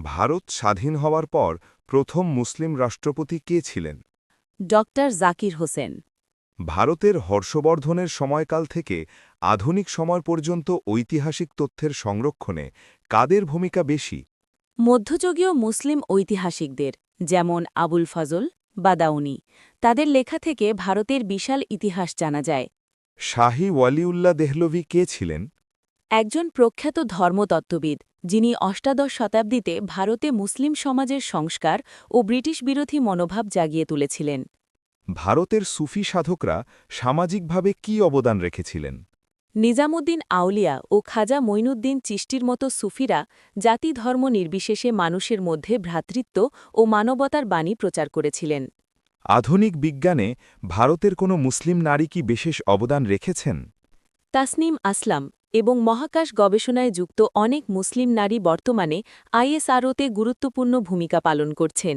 ভারত স্বাধীন হওয়ার পর প্রথম মুসলিম রাষ্ট্রপতি কে ছিলেন? ডক্টর জাকির হোসেন। ভারতের হর্ষবর্ধনের সময়কাল থেকে আধুনিক সময় পর্যন্ত ঐতিহাসিক তথ্যের সংরক্ষণে কাদের ভূমিকা বেশি? মধ্যযুগীয় মুসলিম ঐতিহাসিকদের, যেমন আবুল ফজল, বাদাউনি। তাদের লেখা থেকে ভারতের বিশাল ইতিহাস জানা যায়। শাহী ওয়ালিউল্লাহ দেহলভি কে ছিলেন? একজন প্রখ্যাত ধর্মতত্ত্ববিদ, যিনি অষ্টাদশ শতাব্দীতে ভারতে মুসলিম সমাজের সংস্কার ও ব্রিটিশ বিরোধী মনোভাব জাগিয়ে তুলেছিলেন। ভারতের সুফি সাধকরা সামাজিকভাবে কী অবদান রেখেছিলেন? নিজামুদ্দিন আউলিয়া ও খাজা মঈনুদ্দিন চিশতির মতো সুফিরা জাতি ধর্ম নির্বিশেষে মানুষের মধ্যে ভ্রাতৃত্ব ও মানবতার বাণী প্রচার করেছিলেন। আধুনিক বিজ্ঞানে ভারতের কোনো মুসলিম নারী কি বিশেষ অবদান রেখেছেন? তাসনিম আসলাম এবং মহাকাশ গবেষণায় যুক্ত অনেক মুসলিম নারী বর্তমানে আইএসআরওতে গুরুত্বপূর্ণ ভূমিকা পালন করছেন।